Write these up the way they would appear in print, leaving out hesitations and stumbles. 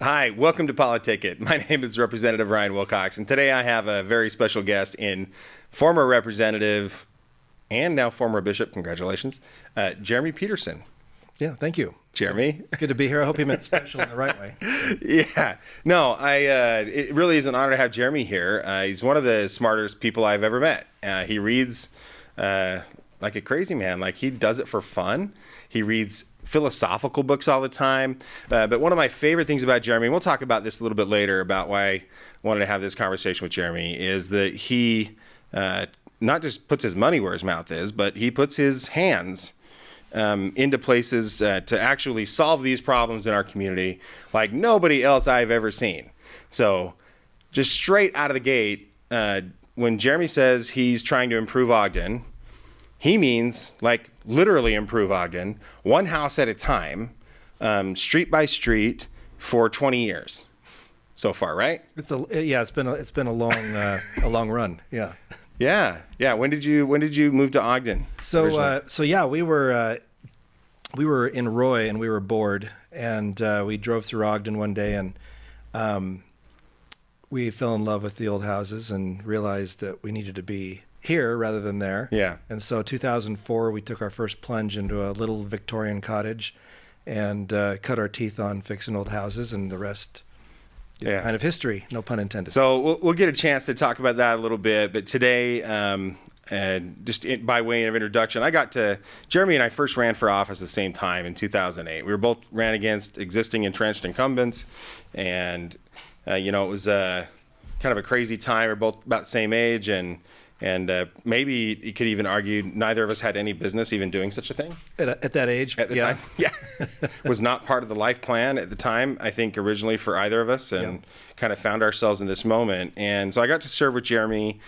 Hi, welcome to PoliticIt. My name is Representative Ryan Wilcox, and today I have a very special guest in former Representative and now former Bishop, congratulations, Jeremy Peterson. Yeah, thank you. Jeremy. It's good to be here. I hope you meant special in the right way. Yeah. No, it really is an honor to have Jeremy here. He's one of the smartest people I've ever met. He reads like a crazy man. Like, he does it for fun. He reads philosophical books all the time. But one of my favorite things about Jeremy, and we'll talk about this a little bit later about why I wanted to have this conversation with Jeremy, is that he not just puts his money where his mouth is, but he puts his hands into places to actually solve these problems in our community like nobody else I've ever seen. So just straight out of the gate, when Jeremy says he's trying to improve Ogden, he means like literally improve Ogden, one house at a time, street by street for 20 years so far, right? It's been a long run. Yeah. Yeah. When did you move to Ogden? We were in Roy and we were bored, and we drove through Ogden one day, and we fell in love with the old houses and realized that we needed to be here rather than there. Yeah. And so 2004, we took our first plunge into a little Victorian cottage and cut our teeth on fixing old houses, and the rest is kind of history, no pun intended. So we'll get a chance to talk about that a little bit, but today, by way of introduction, Jeremy and I first ran for office at the same time in 2008. We were both ran against existing entrenched incumbents, and it was kind of a crazy time. We're both about the same age, and maybe you could even argue neither of us had any business even doing such a thing. At that age? At the time? Yeah. Was not part of the life plan at the time, I think, originally for either of us, and kind of found ourselves in this moment. And so I got to serve with Jeremy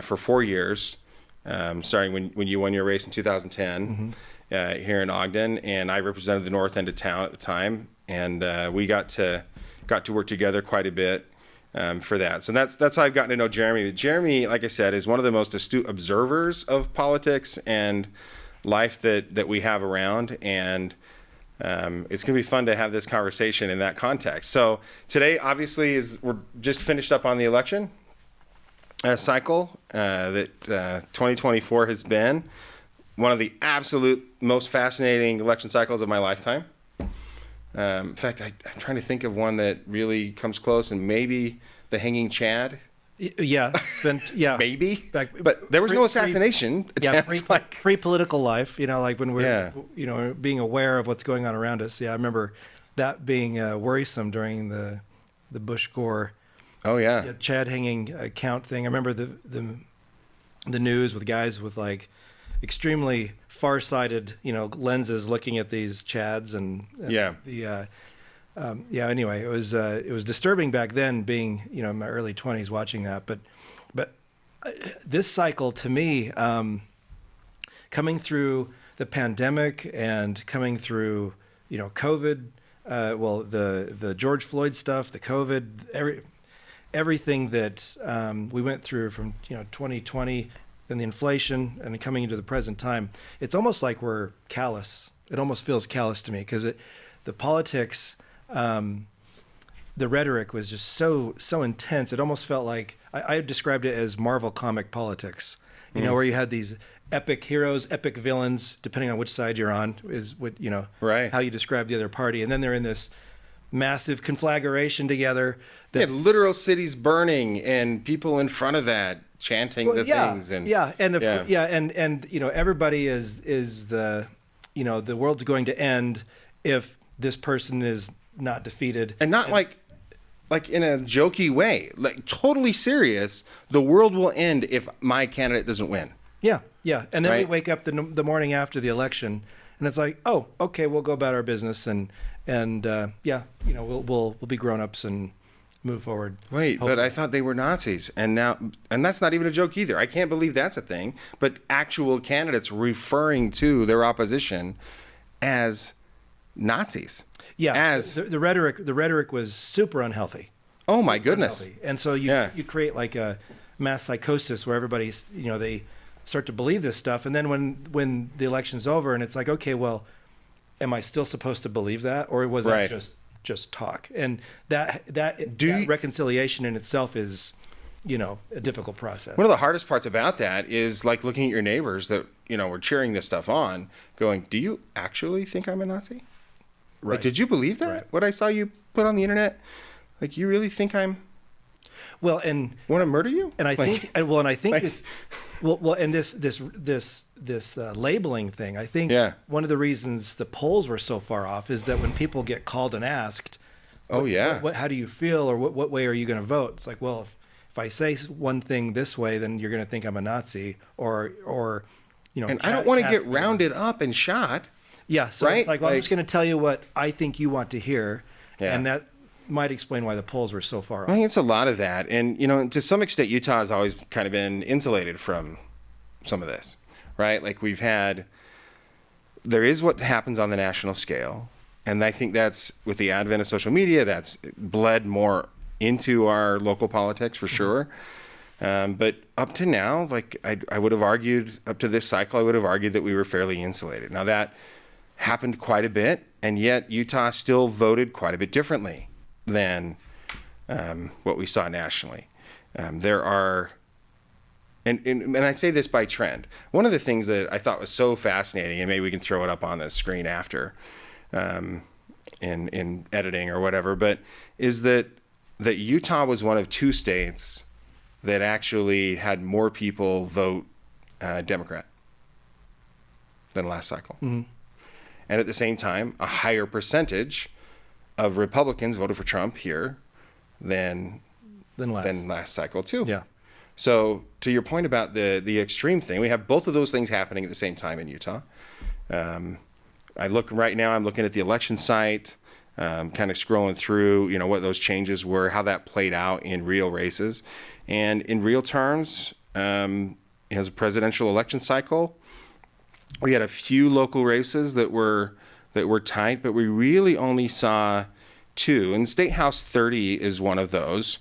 for 4 years, starting when you won your race in 2010 here in Ogden, and I represented the north end of town at the time, and we got to work together quite a bit. For that. So that's how I've gotten to know Jeremy. Jeremy, like I said, is one of the most astute observers of politics and life that we have around. And it's going to be fun to have this conversation in that context. So today, obviously, we're just finished up on the election cycle that 2024 has been one of the absolute most fascinating election cycles of my lifetime. In fact, I'm trying to think of one that really comes close, and maybe the hanging Chad. Yeah, maybe. But there was no assassination attempt. Pre-political life, like when we're, being aware of what's going on around us. Yeah, I remember that being worrisome during the Bush-Gore. Oh yeah. Chad hanging count thing. I remember the news with guys with like extremely far-sighted, lenses looking at these Chads anyway, it was disturbing back then, being, in my early 20s watching that. But this cycle to me, coming through the pandemic and coming through, COVID, the George Floyd stuff, the COVID, everything that we went through from 2020. And the inflation, and coming into the present time, it's almost like we're callous. It almost feels callous to me, because the politics, the rhetoric was just so intense. It almost felt like I described it as Marvel comic politics. Where you had these epic heroes, epic villains, depending on which side you're on, is what right. How you describe the other party, and then they're in this massive conflagration together. Literal cities burning and people in front of that chanting things, and everybody is the the world's going to end if this person is not defeated, and not like in a jokey way, like totally serious. The world will end if my candidate doesn't win. Yeah, and then we wake up the morning after the election, and it's like, oh, okay, we'll go about our business, and we'll be grown-ups and move forward. Wait, hopefully. But I thought they were Nazis, and that's not even a joke either. I can't believe that's a thing. But actual candidates referring to their opposition as Nazis. Yeah, as the rhetoric was super unhealthy. Oh my goodness! Unhealthy. And so you create like a mass psychosis where everybody's they start to believe this stuff, and then when the election's over and it's like, okay, well, am I still supposed to believe that, or was that just just talk. And that reconciliation in itself is, a difficult process. One of the hardest parts about that is like looking at your neighbors that, were cheering this stuff on, going, do you actually think I'm a Nazi? Right. Like, did you believe that? Right. What I saw you put on the internet? Like, you really think I'm want to murder you? And I think this labeling thing, I think one of the reasons the polls were so far off is that when people get called and asked, how do you feel, or what way are you going to vote? It's like, well, if I say one thing this way, then you're going to think I'm a Nazi, or And I don't want to get rounded up and shot. Yeah, so right? It's like, well, I'm just going to tell you what I think you want to hear, and that might explain why the polls were so far off. I think it's a lot of that. And, to some extent, Utah has always kind of been insulated from some of this, right? Like there is what happens on the national scale. And I think that's, with the advent of social media, that's bled more into our local politics for sure. But up to now, like I would have argued, up to this cycle, I would have argued that we were fairly insulated. Now that happened quite a bit, and yet Utah still voted quite a bit differently than what we saw nationally. There are, and I say this by trend. One of the things that I thought was so fascinating, and maybe we can throw it up on the screen after, in editing or whatever, but is that Utah was one of 2 states that actually had more people vote Democrat than last cycle. Mm-hmm. And at the same time, a higher percentage of Republicans voted for Trump here than last cycle too. Yeah. So to your point about the extreme thing, we have both of those things happening at the same time in Utah. I'm looking at the election site, kind of scrolling through, what those changes were, how that played out in real races. And in real terms, as a presidential election cycle, we had a few local races that were tight, but we really only saw 2. And State House 30 is one of those,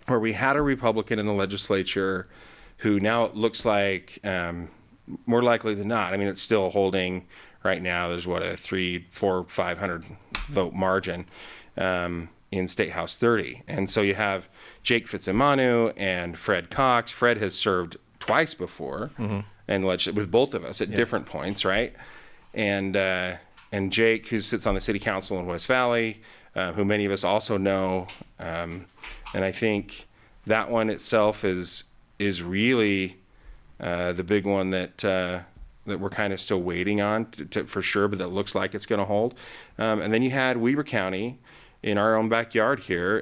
where we had a Republican in the legislature who now it looks like, more likely than not, I mean, it's still holding right now. There's a 300, 400, 500 vote margin in State House 30. And so you have Jake Fitzimanu and Fred Cox. Fred has served twice before, and with both of us at different points, right? And Jake, who sits on the city council in West Valley, who many of us also know, and I think that one itself is really the big one that we're kind of still waiting on to for sure, but that looks like it's going to hold. And then you had Weber County in our own backyard here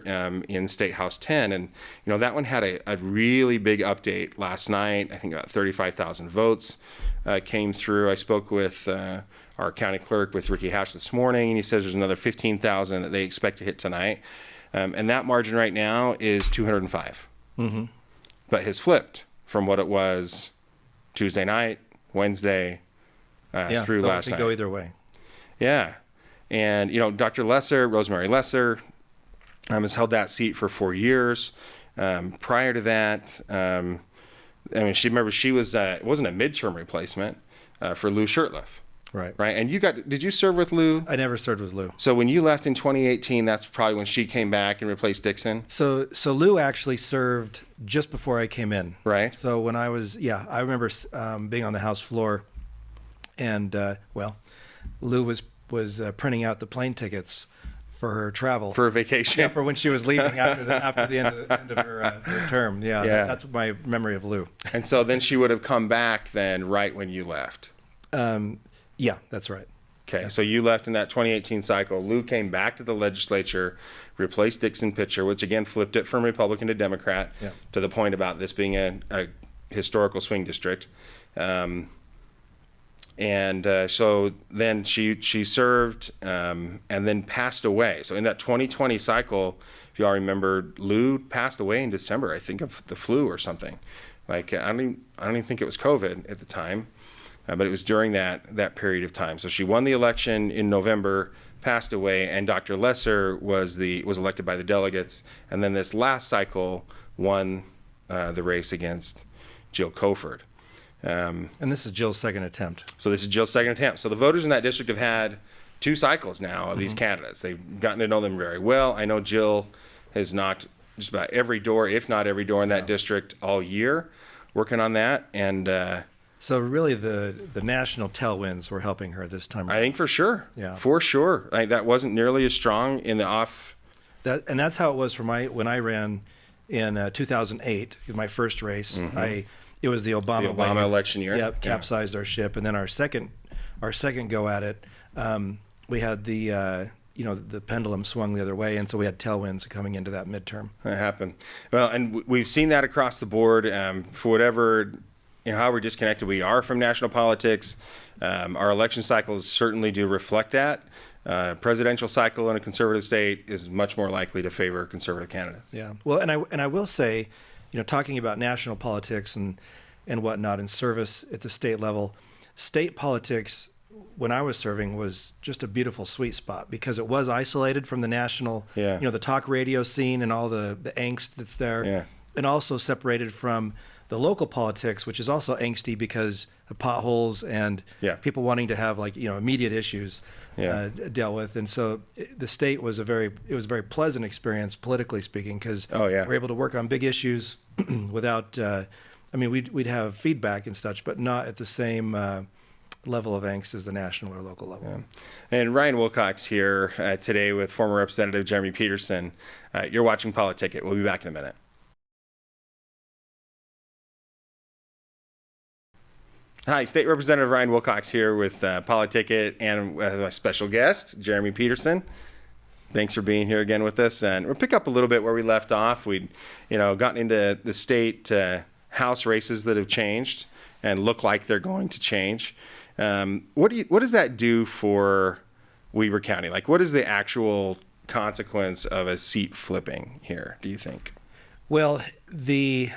in State House 10. And, that one had a really big update last night. I think about 35,000 votes came through. I spoke with our county clerk, with Ricky Hatch, this morning, and he says there's another 15,000 that they expect to hit tonight. And that margin right now is 205. Mm-hmm. But has flipped from what it was Tuesday night, Wednesday, through last night. It could go either way. Yeah. And, Dr. Lesser, Rosemary Lesser, has held that seat for 4 years. Prior to that, she was, it wasn't a midterm replacement for Lou Shurtleff. Right. Right. And did you serve with Lou? I never served with Lou. So when you left in 2018, that's probably when she came back and replaced Dixon? So Lou actually served just before I came in. Right. So when I remember being on the House floor, and Lou was printing out the plane tickets for her travel. For a vacation. Yeah, for when she was leaving after the end of her term. Yeah, that's my memory of Lou. And so then she would have come back then right when you left. Yeah, that's right. Okay, so you left in that 2018 cycle. Lou came back to the legislature, replaced Dixon Pitcher, which again flipped it from Republican to Democrat, to the point about this being a historical swing district. So then she served and then passed away. So in that 2020 cycle, if you all remember, Lou passed away in December, I think, of the flu or something. Like I don't even think it was COVID at the time. But it was during that period of time. So she won the election in November, passed away, and Dr. Lesser was elected by the delegates. And then this last cycle won the race against Jill Coford. And this is Jill's second attempt. So this is Jill's second attempt. So the voters in that district have had 2 cycles now of these candidates. They've gotten to know them very well. I know Jill has knocked just about every door, if not every door in that district all year, working on that. And so really the national tailwinds were helping her this time. I think for sure. Yeah. For sure. That wasn't nearly as strong in the off. And that's how it was for when I ran in 2008, in my first race. It was the Obama election year. Yep, capsized our ship. And then our second go at it, we had the pendulum swung the other way, and so we had tailwinds coming into that midterm. That happened. Well, and we've seen that across the board. For whatever, however disconnected we are from national politics, our election cycles certainly do reflect that. Presidential cycle in a conservative state is much more likely to favor conservative candidates. Yeah. Well, and I will say, talking about national politics and whatnot in service at the state level, state politics when I was serving was just a beautiful sweet spot because it was isolated from the national, the talk radio scene and all the angst that's there, and also separated from the local politics, which is also angsty because of potholes and people wanting to have immediate issues dealt with. And so the state was a very pleasant experience politically speaking because we're able to work on big issues without, we'd have feedback and such, but not at the same level of angst as the national or local level. Yeah. And Ryan Wilcox here today with former Representative Jeremy Peterson. You're watching PoliticIt. We'll be back in a minute. Hi, State Representative Ryan Wilcox here with PoliticIt and a special guest, Jeremy Peterson. Thanks for being here again with us. And we'll pick up a little bit where we left off. We'd, gotten into the state House races that have changed and look like they're going to change. What does that do for Weber County? What is the actual consequence of a seat flipping here, do you think? Well, the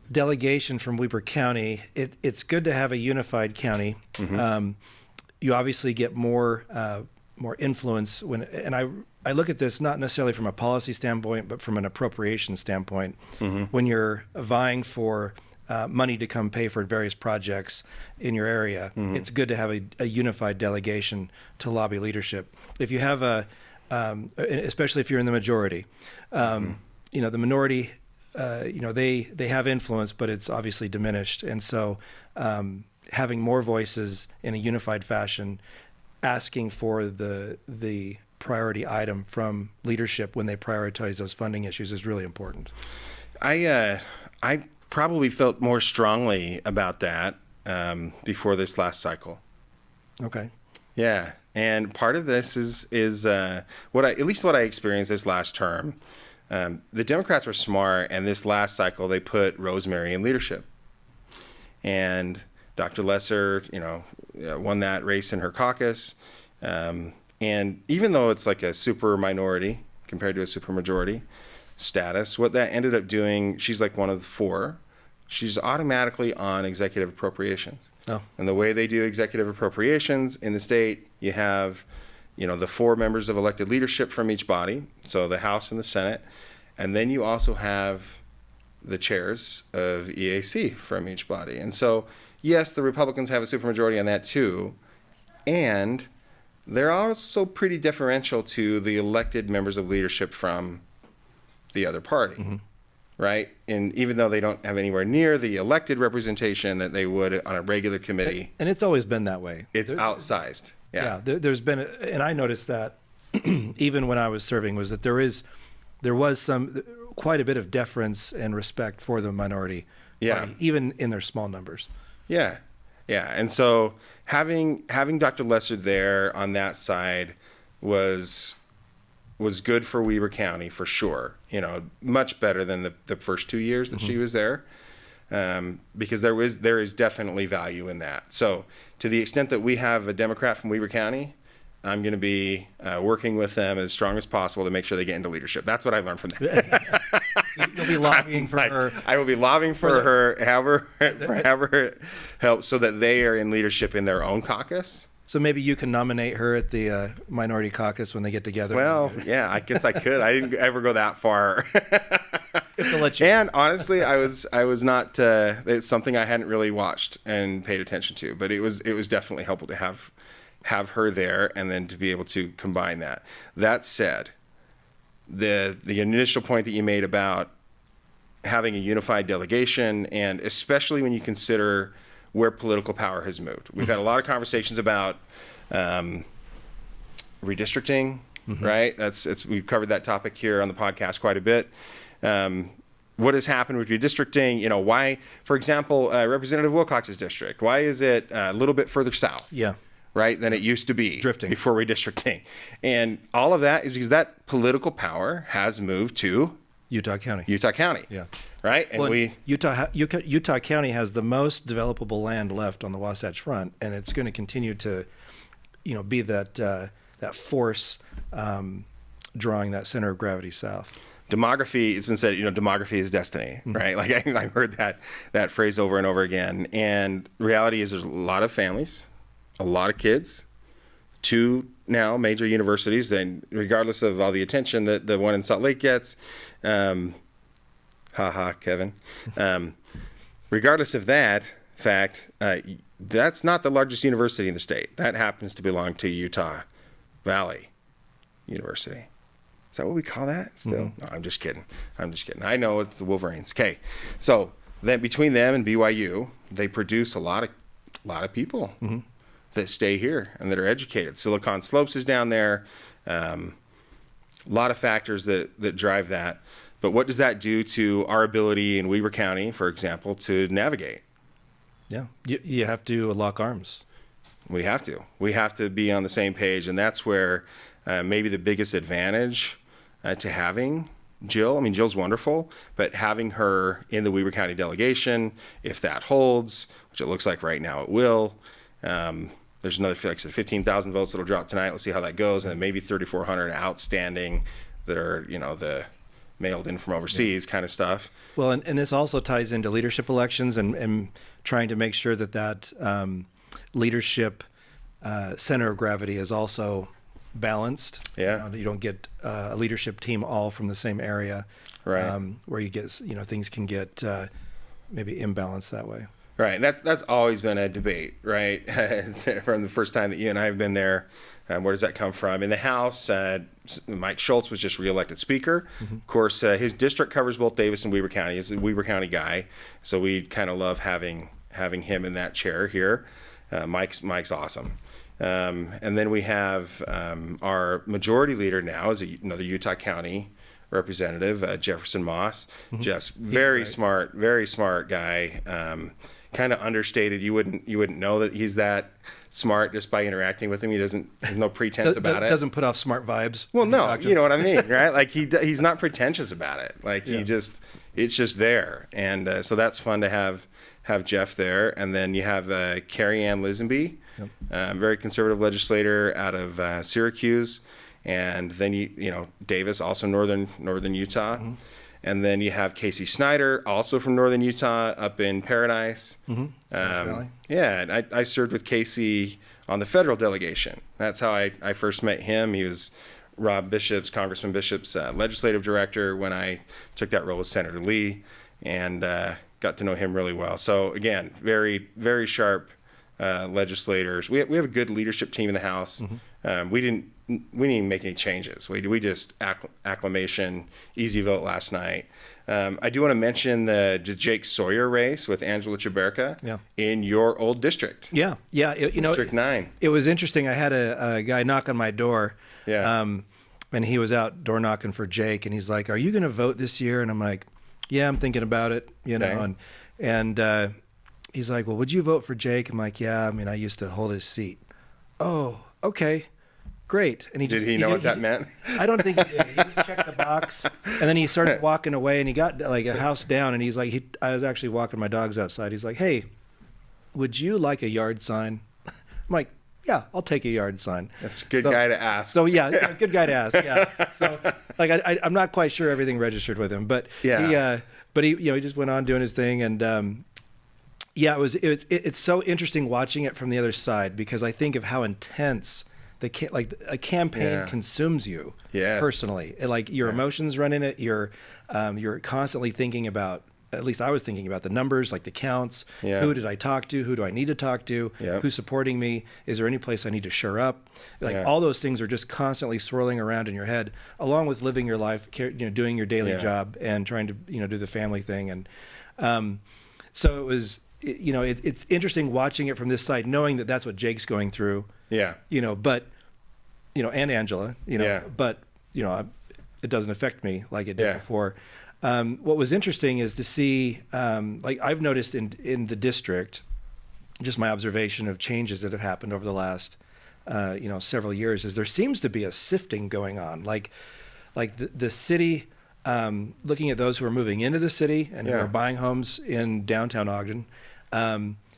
delegation from Weber County, it's good to have a unified county. You obviously get more influence and I look at this not necessarily from a policy standpoint, but from an appropriation standpoint. When you're vying for money to come pay for various projects in your area, it's good to have a unified delegation to lobby leadership. If you have especially if you're in the majority, the minority, they have influence, but it's obviously diminished. And so having more voices in a unified fashion, asking for the priority item from leadership when they prioritize those funding issues is really important. I probably felt more strongly about that before this last cycle. Okay. Yeah, and part of this is what I experienced this last term. The Democrats were smart, and this last cycle they put Rosemary in leadership, and Dr. Lesser, won that race in her caucus. And even though it's like a super minority compared to a super majority status, what that ended up doing, she's like one of the 4. She's automatically on executive appropriations. Oh. And the way they do executive appropriations in the state, you have, the 4 members of elected leadership from each body, so the House and the Senate, and then you also have the chairs of EAC from each body. And so, yes, the Republicans have a supermajority on that too, and they're also pretty differential to the elected members of leadership from the other party, right? And even though they don't have anywhere near the elected representation that they would on a regular committee. And it's always been that way. It's outsized. Yeah. There's been, and I noticed that even when I was serving, was that there was quite a bit of deference and respect for the minority party, even in their small numbers. Yeah. And so having Dr. Lesser there on that side was good for Weber County for sure. Much better than the first 2 years that she was there, because there is definitely value in that. So to the extent that we have a Democrat from Weber County, I'm going to be working with them as strong as possible to make sure they get into leadership. That's what I've learned from them. You'll be lobbying for her. I will be lobbying for her, have her help so that they are in leadership in their own caucus. So maybe you can nominate her at the minority caucus when they get together. Well, yeah, I guess I could. I didn't ever go that far. If they'll let you. And honestly, I was not. It's something I hadn't really watched and paid attention to, but it was definitely helpful to have her there, and then to be able to combine that. That said, the initial point that you made about having a unified delegation, and especially when you consider where political power has moved. We've had a lot of conversations about redistricting, right? We've covered that topic here on the podcast quite a bit. What has happened with redistricting? You know, why, for example, Representative Wilcox's district, why is it a little bit further south? Yeah. Right, than it used to be Drifting. before redistricting. And all of that is because that political power has moved to Utah County. Yeah. Right? And Well, Utah County has the most developable land left on the Wasatch Front, and it's going to continue to, be that force drawing that center of gravity south. Demography, it's been said, demography is destiny, right? Like I've heard that phrase over and over again. And the reality is there's a lot of families, a lot of kids, 2 now major universities, and regardless of all the attention that the one in Salt Lake gets, Kevin, regardless of that fact, that's not the largest university in the state. That happens to belong to Utah Valley University. Is that what we call that still? No, I'm just kidding. I know it's the Wolverines. Okay. So then between them and BYU, they produce a lot of people that stay here and that are educated. Silicon Slopes is down there. A lot of factors that drive that. But what does that do to our ability in Weber County, for example, to navigate? Yeah. You have to lock arms. We have to. We have to be on the same page. And that's where maybe the biggest advantage to having Jill. I mean, Jill's wonderful, but having her in the Weber County delegation, if that holds, which it looks like right now it will, there's another, like I said, 15,000 votes that'll drop tonight. We'll see how that goes. And then maybe 3,400 outstanding that are, the mailed in from overseas kind of stuff. Well, and this also ties into leadership elections and trying to make sure that leadership center of gravity is also balanced. Yeah. You don't get a leadership team all from the same area, right? Where you get, things can get maybe imbalanced that way. Right. That's always been a debate, right? From the first time that you and I have been there. Where does that come from? In the House, Mike Schultz was just reelected Speaker. Of course, his district covers both Davis and Weber County. He's a Weber County guy, so we kind of love having him in that chair here. Mike's awesome. And then we have our majority leader now is another Utah County representative, Jefferson Moss. Just very smart guy. Kind of understated. You wouldn't know that he's that smart just by interacting with him. There's no pretense about it. Doesn't put off smart vibes. Well, no, you know what I mean, right? Like he's not pretentious about it. Like it's just there. And so that's fun to have Jeff there. And then you have Carrie Ann Lisenby, very conservative legislator out of Syracuse. And then Davis, also northern Utah. And then you have Casey Snyder, also from northern Utah, up in Paradise. Yeah, and I served with Casey on the federal delegation. That's how I first met him. He was Congressman Bishop's legislative director when I took that role with Senator Lee, and got to know him really well. So again, very, very sharp legislators. We have a good leadership team in the House. We didn't even make any changes. We just acclamation, easy vote last night. I do want to mention the Jake Sawyer race with Angela Chaberka in your old district. Yeah. District 9. It was interesting. I had a guy knock on my door. And he was out door knocking for Jake, and he's like, "Are you going to vote this year?" And I'm like, "Yeah, I'm thinking about it." And he's like, "Well, would you vote for Jake?" I'm like, "Yeah, I mean, I used to hold his seat." "Oh, okay. Great." And did he know what that meant? I don't think he did. He just checked the box, and then he started walking away, and he got like a house down, and he's like, I was actually walking my dogs outside. He's like, "Hey, would you like a yard sign?" I'm like, "Yeah, I'll take a yard sign." That's a good guy to ask. So yeah, good guy to ask. Yeah. So like I'm not quite sure everything registered with him, but he he just went on doing his thing, and it's so interesting watching it from the other side, because I think of how intense a campaign consumes you personally. Like your emotions run in it. You're constantly thinking about at least I was thinking about the numbers, like the counts. Yeah. Who did I talk to? Who do I need to talk to? Yep. Who's supporting me? Is there any place I need to shore up? Like Yeah. all those things are just constantly swirling around in your head, along with living your life, doing your daily Yeah. job and trying to, do the family thing. And so it was, it's interesting watching it from this side, knowing that that's what Jake's going through. Yeah. But, and Angela, Yeah. but, it doesn't affect me like it did Yeah. before. What was interesting is to see, like I've noticed in the district, just my observation of changes that have happened over the last, several years, is there seems to be a sifting going on. Like the city, looking at those who are moving into the city and who Yeah. are buying homes in downtown Ogden,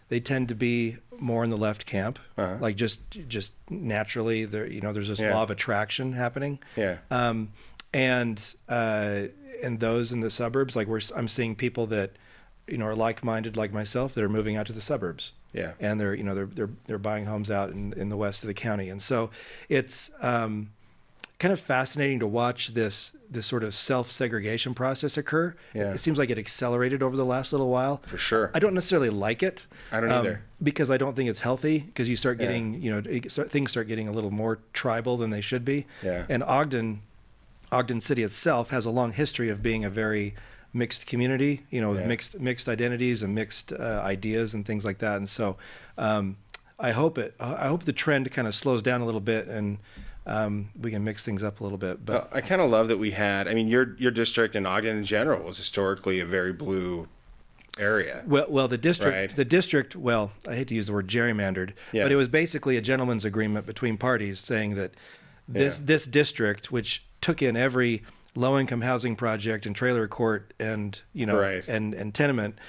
they tend to be more in the left camp. Uh-huh. Like just naturally, there's this Yeah. law of attraction happening. Yeah. And those in the suburbs, like I'm seeing people that, are like-minded like myself that are moving out to the suburbs. Yeah. And they're buying homes out in the west of the county. And so it's kind of fascinating to watch this sort of self-segregation process occur. Yeah. It seems like it accelerated over the last little while. For sure. I don't necessarily like it. I don't either. Because I don't think it's healthy, because you start Yeah. getting, things start getting a little more tribal than they should be. Yeah. And Ogden City itself has a long history of being a very mixed community, Yeah. mixed identities and mixed ideas and things like that. And so I hope the trend kind of slows down a little bit and we can mix things up a little bit. But Well, I kind of love that we had. I mean, your district and Ogden in general was historically a very blue area. Well, the Right. district. Well, I hate to use the word gerrymandered, Yeah. but it was basically a gentleman's agreement between parties saying that this district, which took in every low-income housing project and trailer court and Right. and tenement,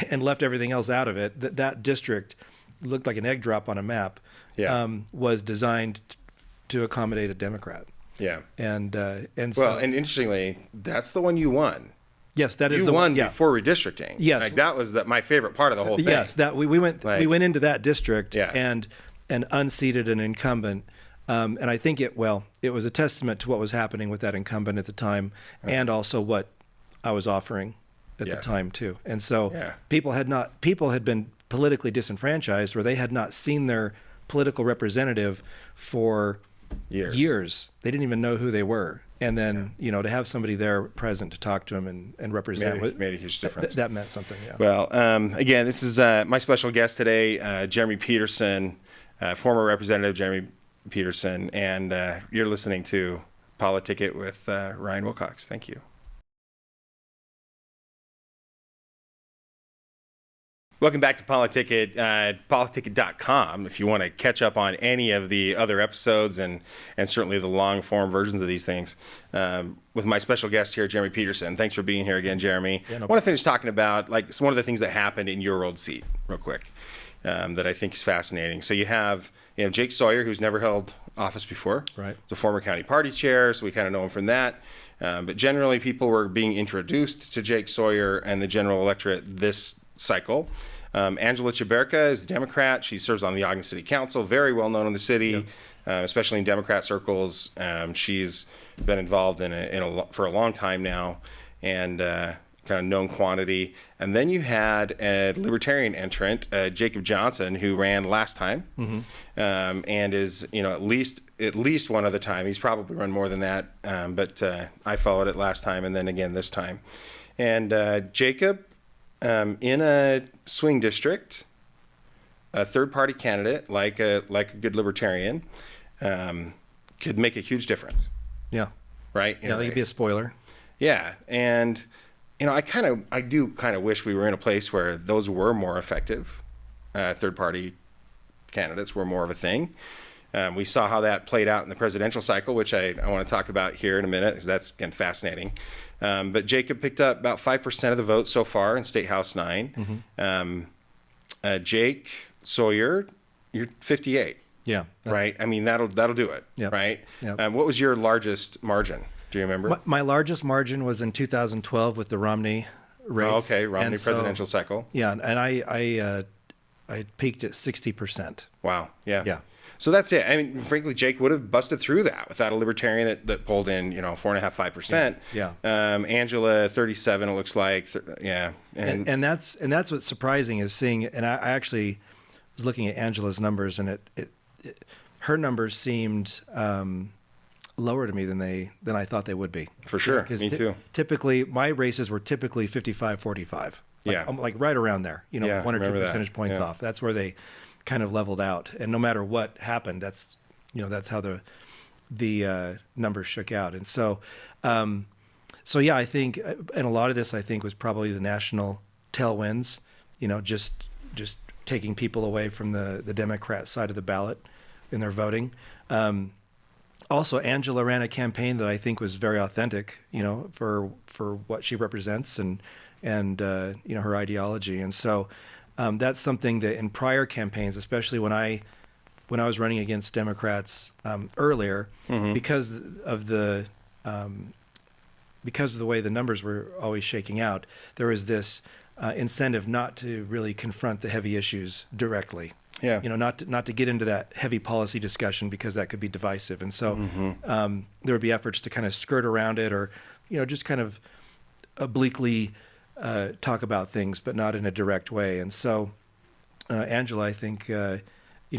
and left everything else out of it. That district looked like an egg drop on a map. Yeah. Was designed to accommodate a Democrat. Yeah. And so Well, and interestingly, that's the one you won. yes, that is You the won one. Yeah. before redistricting. Yes. Like that was my favorite part of the whole thing. Yes, that we went into that district Yeah. and unseated an incumbent, and I think it was a testament to what was happening with that incumbent at the time, and also what I was offering at the Yes. time too. And so Yeah. people had been politically disenfranchised, where they had not seen their political representative for years. They didn't even know who they were. And then, to have somebody there present to talk to them and represent made a huge difference. That meant something. Yeah. Well, again, this is my special guest today, Jeremy Peterson, former Representative Jeremy Peterson, and you're listening to PoliticIt with Ryan Wilcox. Thank you. Welcome back to PoliticIt, PoliticIt.com. If you want to catch up on any of the other episodes and certainly the long-form versions of these things, with my special guest here, Jeremy Peterson. Thanks for being here again, Jeremy. Yeah, no I want to finish talking about one of the things that happened in your old seat, real quick, that I think is fascinating. So you have Jake Sawyer, who's never held office before. Right. The former county party chair, so we kind of know him from that. But generally, people were being introduced to Jake Sawyer and the general electorate this cycle. Angela Chaberka is a Democrat. She serves on the Ogden City Council, very well known in the city, especially in Democrat circles. She's been involved for a long time now, and kind of known quantity. And then you had a Libertarian entrant, Jacob Johnson, who ran last time, and is at least one other time. He's probably run more than that, but I followed it last time and then again this time. And Jacob, in a swing district, a third-party candidate like a good Libertarian, could make a huge difference. Yeah. Right. Yeah. That could be a spoiler. Yeah, and I do kind of wish we were in a place where those were more effective. Third-party candidates were more of a thing. We saw how that played out in the presidential cycle, which I want to talk about here in a minute, because that's, again, fascinating. But Jacob picked up about 5% of the vote so far in State House 9. Jake Sawyer, you're 58. Yeah. Right? I mean, that'll do it. Yep. Right? Yep. What was your largest margin? Do you remember? My largest margin was in 2012 with the Romney race. Oh, okay, Romney And so, presidential cycle. Yeah, and I peaked at 60%. Wow. Yeah. Yeah. So that's it. I mean, frankly, Jake would have busted through that without a libertarian that pulled in, 4.5%, 5%. Yeah. Angela, 37, it looks like. And that's what's surprising is seeing, and I actually was looking at Angela's numbers, and her numbers seemed lower to me than I thought they would be. For sure. Me too. Typically, my races were typically 55-45. Like right around there, 1 or 2 percentage points off. That's where they kind of leveled out. And no matter what happened, that's how the numbers shook out. And so, I think, and a lot of this I think was probably the national tailwinds, just taking people away from the Democrat side of the ballot in their voting. Also, Angela ran a campaign that I think was very authentic, for what she represents and her ideology. And so that's something that in prior campaigns, especially when I was running against Democrats earlier, because of the way the numbers were always shaking out, there was this incentive not to really confront the heavy issues directly. Yeah. Not to get into that heavy policy discussion because that could be divisive. And so there would be efforts to kind of skirt around it or, just kind of obliquely talk about things, but not in a direct way. And so Angela, I think,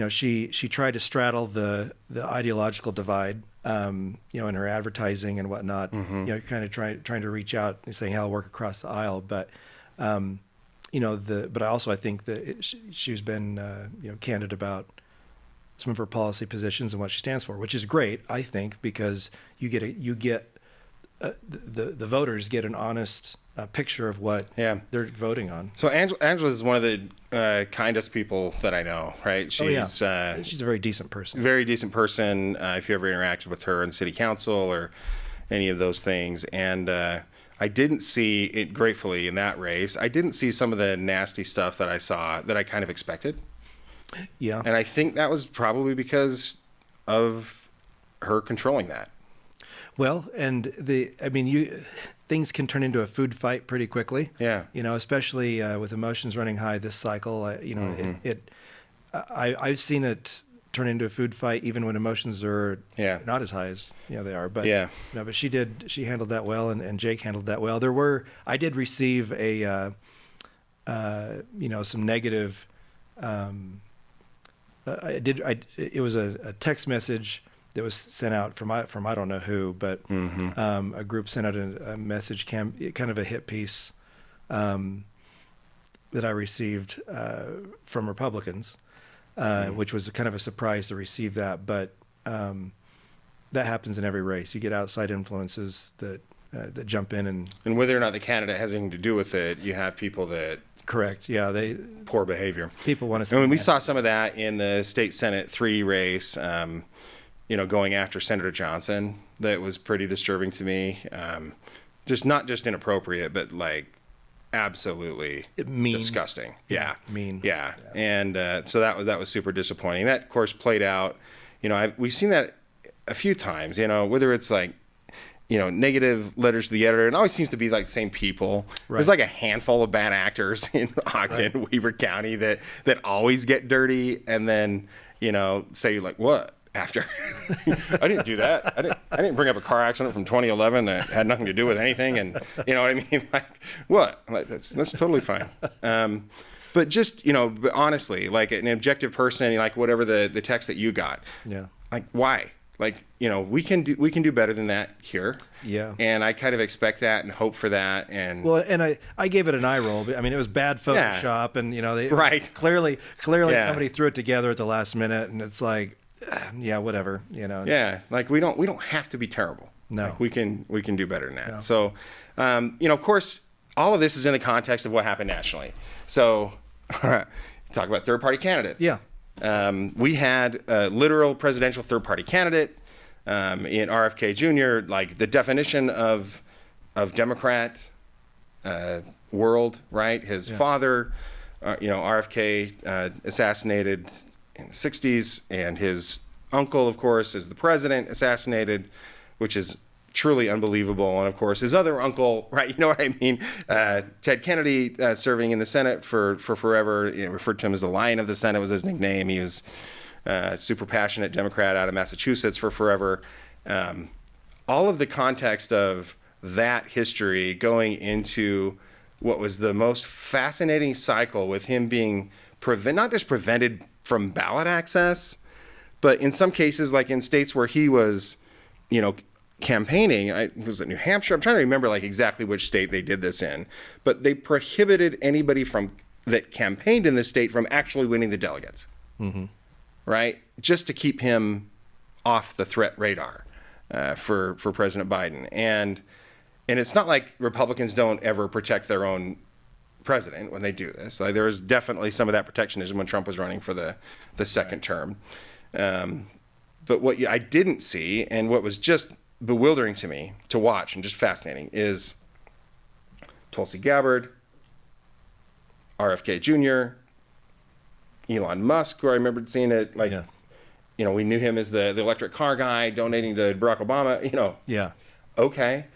she tried to straddle the ideological divide, in her advertising and whatnot, kind of trying to reach out and saying, I'll work across the aisle. But, but I think that she's been, candid about some of her policy positions and what she stands for, which is great, I think, because the voters get an honest picture of what they're voting on. So Angela is one of the kindest people that I know, right? She's she's a very decent person. Very decent person. If you ever interacted with her in city council or any of those things. And I didn't see it, gratefully, in that race. I didn't see some of the nasty stuff that I saw that I kind of expected. Yeah. And I think that was probably because of her controlling that. Well, and things can turn into a food fight pretty quickly. Yeah. Especially with emotions running high this cycle. I've seen it turn into a food fight even when emotions are not as high as they are. But but she handled that well, and Jake handled that well. I did receive some negative. It was a text message that was sent out from I don't know who, but a group sent out a message, kind of a hit piece that I received from Republicans, which was kind of a surprise to receive that. But that happens in every race. You get outside influences that jump in and whether or not the candidate has anything to do with it, you have people that. Correct. Yeah, poor behavior. People want to. And we saw some of that in the state Senate 3 race. Going after Senator Johnson, that was pretty disturbing to me. Not just inappropriate, but like absolutely mean. Disgusting. Yeah. Mean. Yeah. And so that was super disappointing. That, of course, played out. We've seen that a few times. Whether it's like, negative letters to the editor, and it always seems to be like the same people. Right. There's like a handful of bad actors in Ogden, Weber County that always get dirty, and then say like, what? After I didn't do that. I didn't bring up a car accident from 2011 that had nothing to do with anything. And you know what I mean? Like, what? Like, that's totally fine. But just, but honestly, like an objective person, like whatever the text that you got. Yeah. Like, why? Like, we can do better than that here. Yeah. And I kind of expect that and hope for that. And well, and I gave it an eye roll. But, it was bad Photoshop, and right. Clearly somebody threw it together at the last minute, and it's like, yeah, whatever, Yeah, like we don't have to be terrible. No, like we can do better than that. No. So, of course, all of this is in the context of what happened nationally. So, talk about third-party candidates. Yeah. We had a literal presidential third-party candidate in RFK Jr. Like the definition of Democrat world, right? His father, RFK assassinated in the 60s, and his uncle, of course, is the president, assassinated, which is truly unbelievable. And of course, his other uncle, right? You know what I mean? Ted Kennedy, serving in the Senate for forever, referred to him as the Lion of the Senate was his nickname. He was super passionate Democrat out of Massachusetts for forever. All of the context of that history going into what was the most fascinating cycle with him being not just prevented from ballot access, but in some cases, like in states where he was, campaigning, it was in New Hampshire. I'm trying to remember like exactly which state they did this in, but they prohibited anybody that campaigned in the state from actually winning the delegates, right? Just to keep him off the threat radar for President Biden. And it's not like Republicans don't ever protect their own president when they do this. Like, there was definitely some of that protectionism when Trump was running for the second term. But what I didn't see, and what was just bewildering to me to watch and just fascinating, is Tulsi Gabbard, RFK Jr., Elon Musk, who I remembered seeing it, like, we knew him as the electric car guy donating to Barack Obama, Yeah. Okay.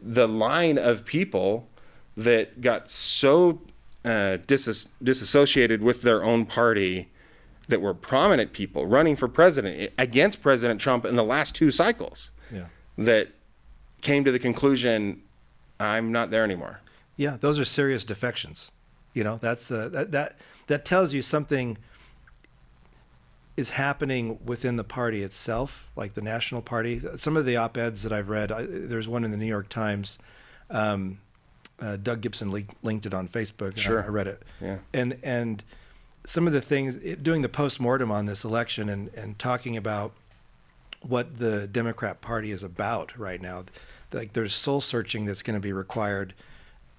The line of people that got so disassociated with their own party, that were prominent people running for president against President Trump in the last 2 cycles, that came to the conclusion, I'm not there anymore. Yeah, those are serious defections. That's that tells you something is happening within the party itself, like the national party. Some of the op-eds that I've read, there's one in the New York Times. Doug Gibson linked it on Facebook. Sure. I read it. Yeah. And some of the things, doing the postmortem on this election and talking about what the Democrat Party is about right now, like there's soul searching that's going to be required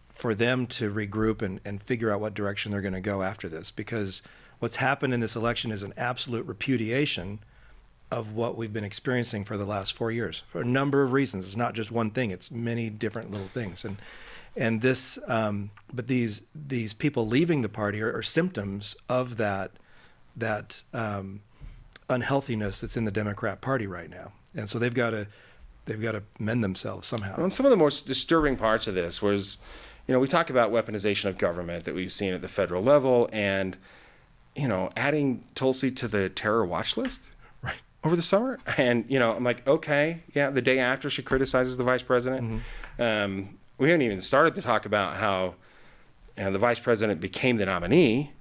for them to regroup and figure out what direction they're going to go after this, because what's happened in this election is an absolute repudiation of what we've been experiencing for the last 4 years for a number of reasons. It's not just one thing; it's many different little things. And this, but these people leaving the party are symptoms of that unhealthiness that's in the Democrat Party right now. And so they've got to mend themselves somehow. Well, and some of the most disturbing parts of this was, we talk about weaponization of government that we've seen at the federal level, and adding Tulsi to the terror watch list over the summer. And I'm like, okay, yeah, the day after she criticizes the vice president. We haven't even started to talk about how the vice president became the nominee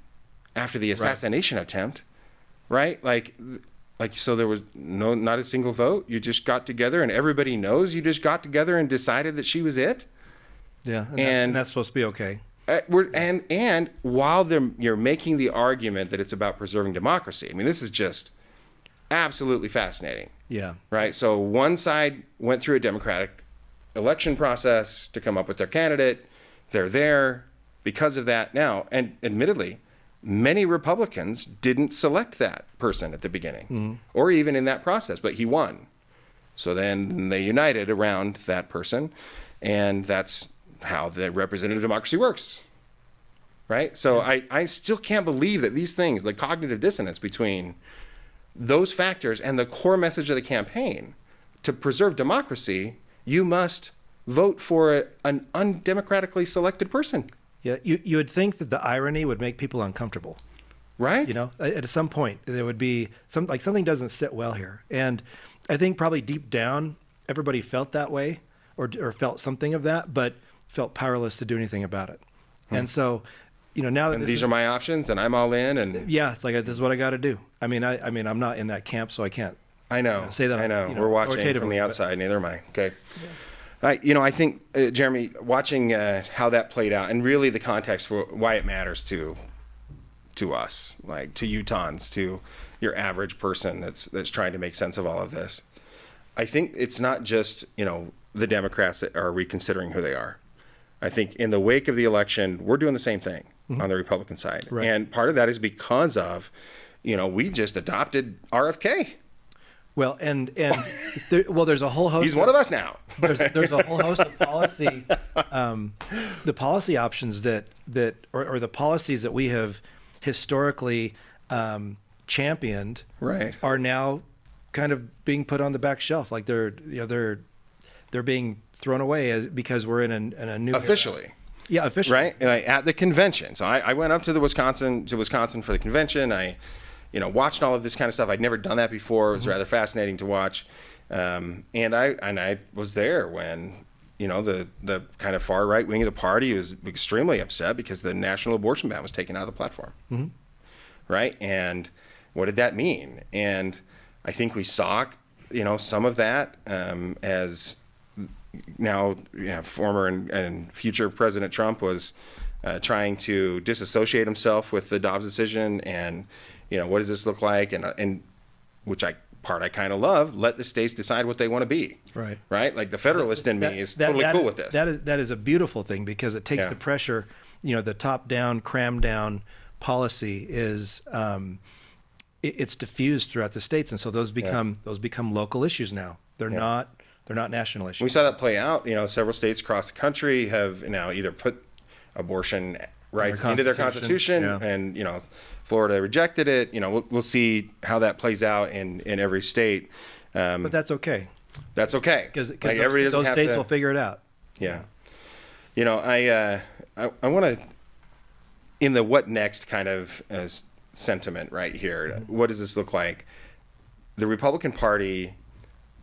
after the assassination attempt, right? Like, so there was not a single vote. You just got together, and everybody knows you just got together and decided that she was it. Yeah, and that's supposed to be okay. And while you're making the argument that it's about preserving democracy, I mean, this is just absolutely fascinating. Yeah. Right. So one side went through a democratic election process to come up with their candidate. They're there because of that now. And admittedly, many Republicans didn't select that person at the beginning or even in that process, but he won. So then they united around that person, and that's how the representative democracy works. Right? So I still can't believe that these things, the cognitive dissonance between those factors and the core message of the campaign, to preserve democracy, you must vote for an undemocratically selected person. Yeah, you would think that the irony would make people uncomfortable. Right? At some point there would be something doesn't sit well here. And I think probably deep down everybody felt that way or felt something of that, but felt powerless to do anything about it. And so, now that these are my options and I'm all in, and yeah, it's like, this is what I got to do. I mean, I'm not in that camp, so I can't. I know. Say that. I know. We're watching from the outside. Neither am I. Okay. Yeah. I think, Jeremy, watching how that played out, and really the context for why it matters to us, like to Utahns, to your average person that's trying to make sense of all of this. I think it's not just, the Democrats that are reconsidering who they are. I think in the wake of the election, we're doing the same thing on the Republican side. Right. And part of that is because of, we just adopted RFK. Well, and there's a whole host. He's one of us now. there's a whole host of policy, the policy options that or the policies that we have historically championed, are now kind of being put on the back shelf. Like they're being thrown away because we're in a new officially. Era. Yeah, officially. Right, at the convention. So I went up to Wisconsin for the convention. I watching all of this kind of stuff. I'd never done that before. It was rather fascinating to watch. And I was there when, the kind of far right wing of the party was extremely upset because the national abortion ban was taken out of the platform. Mm-hmm. Right. And what did that mean? And I think we saw, some of that as now former and future President Trump was trying to disassociate himself with the Dobbs decision. And, what does this look like? And which I kind of love, let the states decide what they want to be. Right. Right. Like the federalist in me is totally cool with this. That is a beautiful thing because it takes the pressure, the top down, cram down policy is, it's diffused throughout the states. And so those become local issues now. They're not national issues. We saw that play out. Several states across the country have now either put abortion rights into their constitution, and Florida rejected it. We'll see how that plays out in every state. But that's okay. That's okay because those states will figure it out. Yeah. I want to, in the what next kind of sentiment right here. Mm-hmm. What does this look like? The Republican Party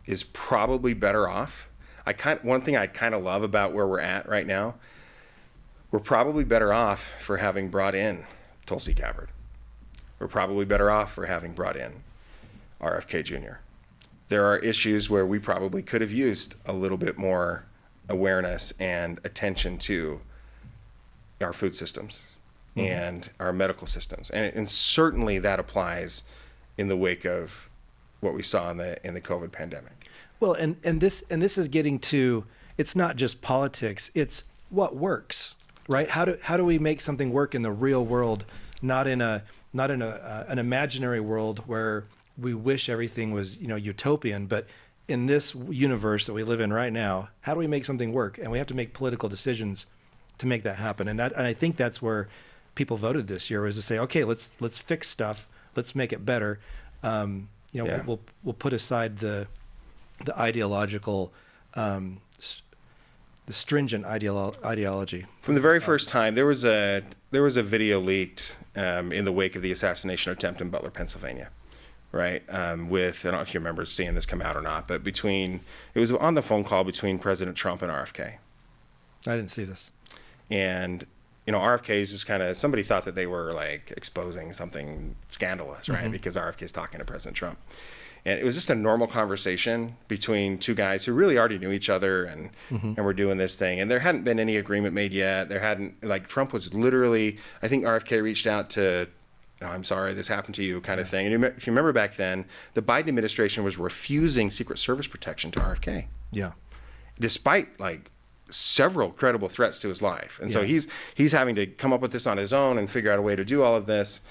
is probably better off. One thing I kind of love about where we're at right now, we're probably better off for having brought in Tulsi Gabbard. We're probably better off for having brought in RFK Jr. There are issues where we probably could have used a little bit more awareness and attention to our food systems and our medical systems. And certainly that applies in the wake of what we saw in the COVID pandemic. Well, and this is getting to, it's not just politics, it's what works, right? How do we make something work in the real world, not in an imaginary world where we wish everything was, utopian, but in this universe that we live in right now, how do we make something work? And we have to make political decisions to make that happen. And I think that's where people voted this year, was to say, okay, let's fix stuff, let's make it better. We'll put aside the ideological, the stringent ideology. From the very first time, there was a video leaked in the wake of the assassination attempt in Butler, Pennsylvania, right? I don't know if you remember seeing this come out or not, but it was on the phone call between President Trump and RFK. I didn't see this. And RFK is just kind of, somebody thought that they were like exposing something scandalous, right? Mm-hmm. Because RFK is talking to President Trump. And it was just a normal conversation between two guys who really already knew each other and were doing this thing. And there hadn't been any agreement made yet. Trump was literally, I think RFK reached out to, I'm sorry, this happened to you kind of thing. And if you remember back then, the Biden administration was refusing Secret Service protection to RFK. Yeah. Despite several credible threats to his life. And so he's having to come up with this on his own and figure out a way to do all of this.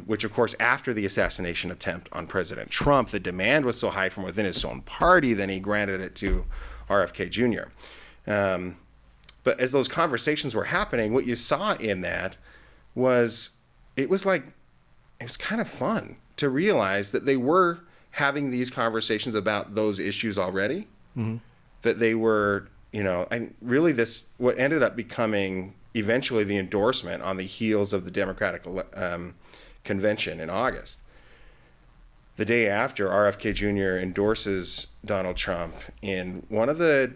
Which, of course, after the assassination attempt on President Trump, the demand was so high from within his own party, then he granted it to RFK Jr. But as those conversations were happening, what you saw in that was, it was kind of fun to realize that they were having these conversations about those issues already, that they were, really what ended up becoming eventually the endorsement on the heels of the Democratic convention in August. The day after, RFK Jr. endorses Donald Trump in one of the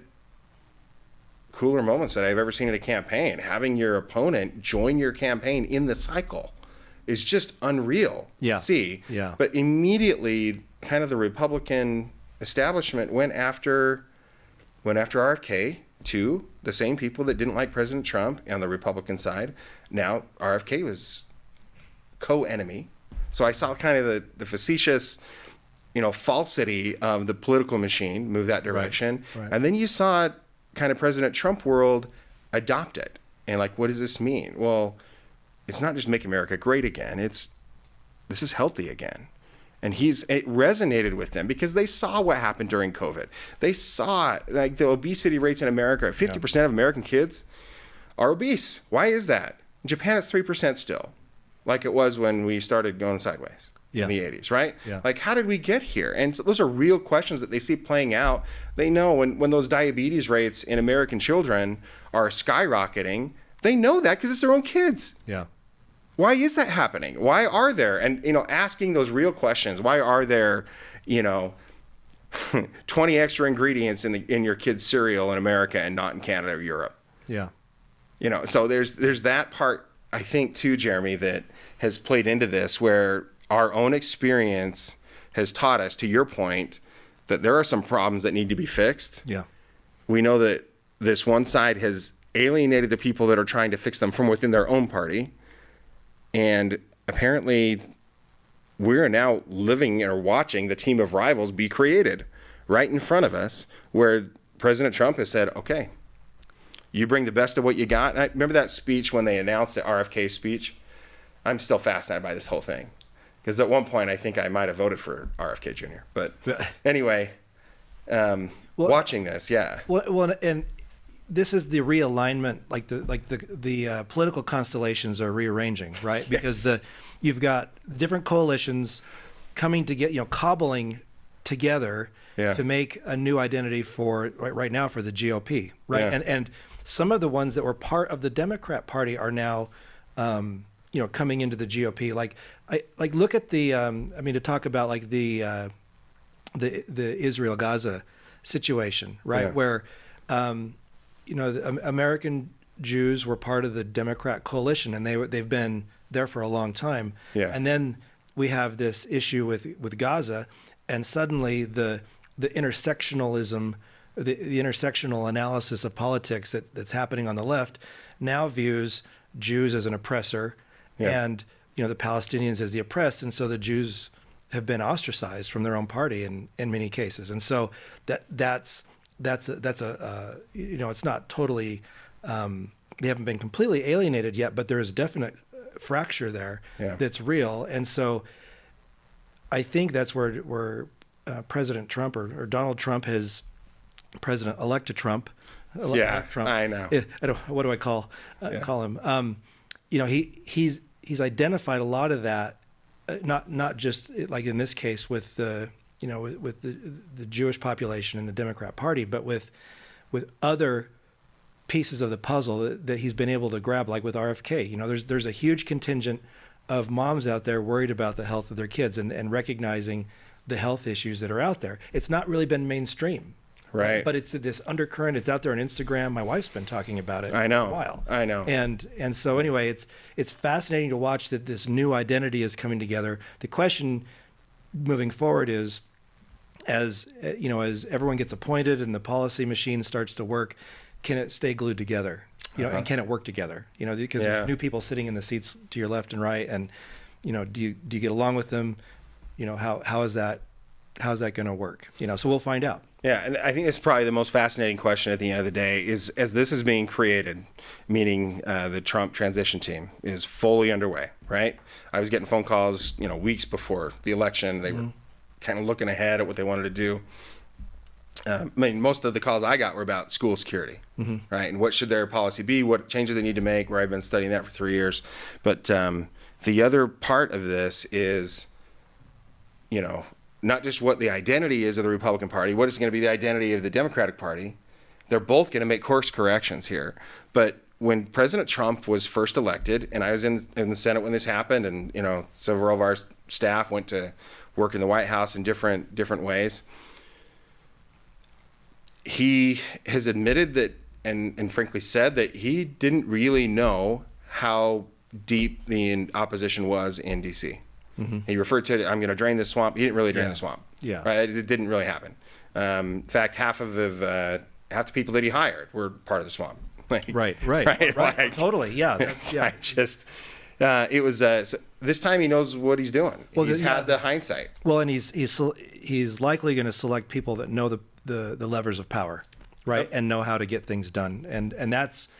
cooler moments that I've ever seen in a campaign. Having your opponent join your campaign in the cycle is just unreal to see. Yeah. But immediately, kind of the Republican establishment went after RFK, too. The same people that didn't like President Trump on the Republican side. Now RFK was co-enemy. So I saw kind of the facetious, falsity of the political machine move that direction. Right. And then you saw kind of President Trump world adopt it. And what does this mean? Well, it's not just make America great again. This is healthy again. And it resonated with them because they saw what happened during COVID. They saw the obesity rates in America. 50% of American kids are obese. Why is that? In Japan, it's 3% still, like it was when we started going sideways in the 80s, right? Yeah. How did we get here? And so those are real questions that they see playing out. They know when those diabetes rates in American children are skyrocketing, they know that because it's their own kids. Yeah. Why is that happening? Why are there, and asking those real questions, why are there 20 extra ingredients in your kid's cereal in America and not in Canada or Europe? Yeah. So there's that part, I think, too, Jeremy, that has played into this, where our own experience has taught us, to your point, that there are some problems that need to be fixed. Yeah. We know that this one side has alienated the people that are trying to fix them from within their own party. And apparently we're now living or watching the team of rivals be created right in front of us, where President Trump has said, okay, you bring the best of what you got. And I remember that speech when they announced the RFK speech. I'm still fascinated by this whole thing, because at one point I think I might have voted for RFK Jr. But anyway, watching this, yeah. Well, and this is the realignment, like the political constellations are rearranging, right? Because you've got different coalitions coming to cobbling together to make a new identity for right now for the GOP, right? Yeah. And some of the ones that were part of the Democrat Party are now coming into the GOP. Like look at the to talk about like the Israel Gaza situation, right? Yeah. Where the American Jews were part of the Democrat coalition, and they've been there for a long time. Yeah. And then we have this issue with Gaza, and suddenly the intersectionalism, the intersectional analysis of politics that's happening on the left now views Jews as an oppressor, and the Palestinians as the oppressed, and so the Jews have been ostracized from their own party in many cases, and so that's it's not totally they haven't been completely alienated yet, but there is a definite fracture there that's real. And so I think that's where President Trump or Donald Trump has President-elect Trump. Trump. I know. What do I call him? He's identified a lot of that, not just like in this case with the Jewish population and the Democrat Party, but with other pieces of the puzzle that he's been able to grab, like with RFK. There's a huge contingent of moms out there worried about the health of their kids and recognizing the health issues that are out there. It's not really been mainstream. Right. But it's this undercurrent. It's out there on Instagram. My wife's been talking about it for a while. I know. And so anyway, it's fascinating to watch that this new identity is coming together. The question moving forward is, as everyone gets appointed and the policy machine starts to work, can it stay glued together? And can it work together? Because there's new people sitting in the seats to your left and right, and do you get along with them? How is that going to work? So we'll find out. Yeah, and I think it's probably the most fascinating question at the end of the day is, as this is being created, meaning the Trump transition team is fully underway, right? I was getting phone calls, weeks before the election. They were kind of looking ahead at what they wanted to do. Most of the calls I got were about school security, right? And what should their policy be? What changes they need to make? Where I've been studying that for 3 years. But the other part of this is, not just what the identity is of the Republican Party, what is going to be the identity of the Democratic Party. They're both going to make course corrections here. But when President Trump was first elected, and I was in the Senate when this happened, and several of our staff went to work in the White House in different ways, he has admitted that, and frankly said that he didn't really know how deep the opposition was in D.C. He referred to it, I'm going to drain this swamp. He didn't really drain the swamp. Yeah. Right? It didn't really happen. In fact, half the people that he hired were part of the swamp. Right. Like, totally. Yeah. It was so this time he knows what he's doing. Well, he's had the hindsight. Well, and he's likely going to select people that know the levers of power, right, and know how to get things done. And that's,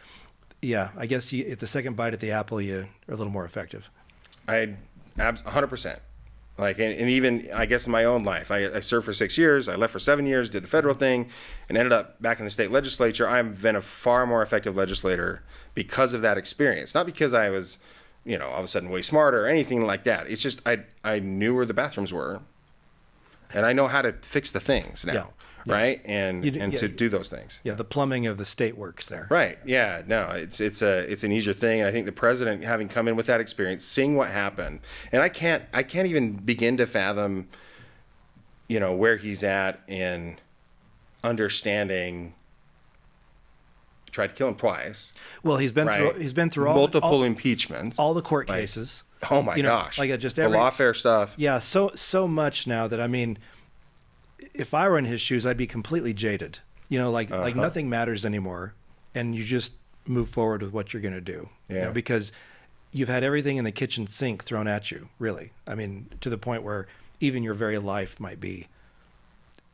I guess at the second bite at the apple, you're a little more effective. 100%. Like, and even, I guess, in my own life, I served for 6 years, I left for 7 years, did the federal thing, and ended up back in the state legislature. I've been a far more effective legislator because of that experience. Not because I was, all of a sudden way smarter or anything like that. It's just, I knew where the bathrooms were. and I know how to fix the things now, Yeah. right? And to do those things. Yeah, the plumbing of the state works there. Right. Yeah. No, it's an easier thing, and I think the president, having come in with that experience, seeing what happened, and I can't even begin to fathom, where he's at in understanding. Tried to kill him twice. Well, he's been through multiple impeachments, all the court cases. Oh my gosh! Like just the every lawfare stuff. Yeah, so much now that, I mean, if I were in his shoes, I'd be completely jaded. Like nothing matters anymore, and you just move forward with what you're going to do. Yeah. Because you've had everything in the kitchen sink thrown at you. Really, I mean, to the point where even your very life might be,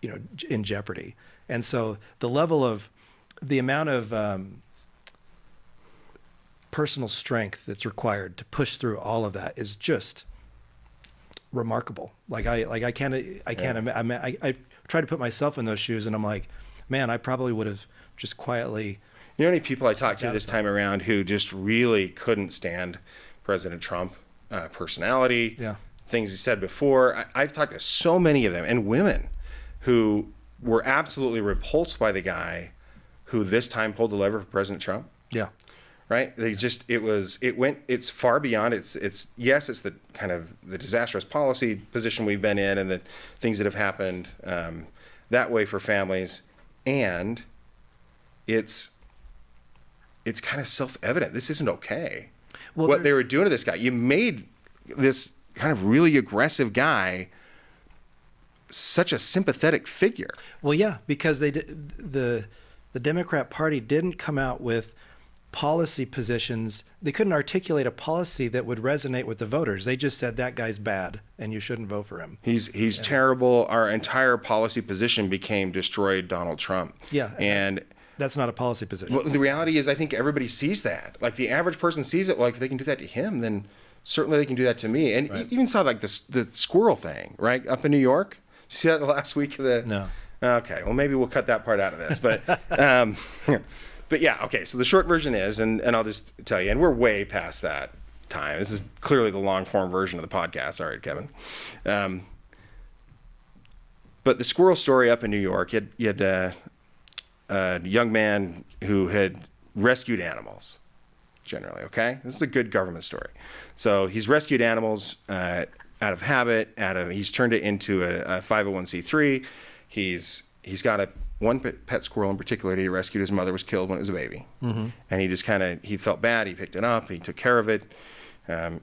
in jeopardy. And so the amount of personal strength that's required to push through all of that is just remarkable. I try to put myself in those shoes, and I'm like, man, I probably would have just quietly. You know how many people I talked to this time around who just really couldn't stand President Trump, personality, things he said before. I've talked to so many of them, and women who were absolutely repulsed by the guy who this time pulled the lever for President Trump. Yeah. Right. It's far beyond. It's the kind of the disastrous policy position we've been in and the things that have happened that way for families. And it's kind of self-evident. This isn't okay. Well, what they were doing to this guy, you made this kind of really aggressive guy such a sympathetic figure. Well, yeah, because the Democrat Party didn't come out with policy positions. They couldn't articulate a policy that would resonate with the voters. They just said that guy's bad and you shouldn't vote for him. He's terrible. Our entire policy position became destroyed Donald Trump. Yeah. And that's not a policy position. Well, the reality is I think everybody sees that. Like the average person sees it. Well, if they can do that to him, then certainly they can do that to me. And you even saw like the squirrel thing, right? Up in New York. Did you see that the last week of the... No. Okay. Well, maybe we'll cut that part out of this. But but yeah, okay. So the short version is, and I'll just tell you, and we're way past that time. This is clearly the long form version of the podcast. All right, Kevin. But the squirrel story up in New York, you had a young man who had rescued animals, generally, okay? This is a good government story. So he's rescued animals out of habit, he's turned it into a 501c3. He's got one pet squirrel in particular that he rescued. His mother was killed when it was a baby. Mm-hmm. And he just he felt bad. He picked it up. He took care of it.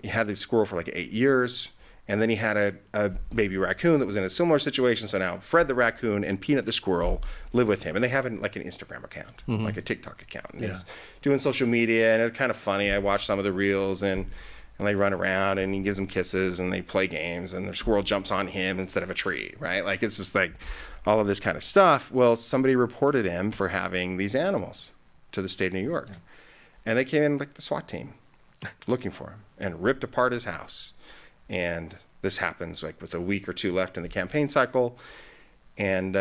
He had the squirrel for like 8 years. And then he had a baby raccoon that was in a similar situation. So now Fred the raccoon and Peanut the squirrel live with him. And they have like an Instagram account, mm-hmm. like a TikTok account. And he's doing social media, and it's kind of funny. I watched some of the reels, and they run around, and he gives them kisses, and they play games, and the squirrel jumps on him instead of a tree, right? Like, it's just like all of this kind of stuff. Well, somebody reported him for having these animals to the state of New York. Yeah. And they came in like the SWAT team looking for him and ripped apart his house. And this happens like with a week or two left in the campaign cycle. And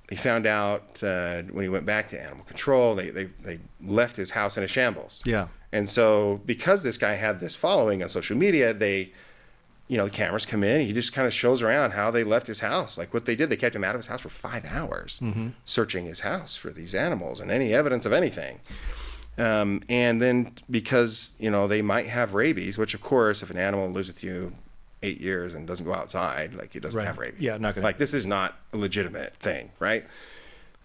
he found out when he went back to animal control, they left his house in a shambles. Yeah. And so because this guy had this following on social media, the cameras come in. He just kind of shows around how they left his house, like what they did. They kept him out of his house for 5 hours, mm-hmm. searching his house for these animals and any evidence of anything. And then because, they might have rabies, which of course, if an animal lives with you 8 years and doesn't go outside, like it doesn't have rabies. Yeah, not gonna. Like this is not a legitimate thing, right?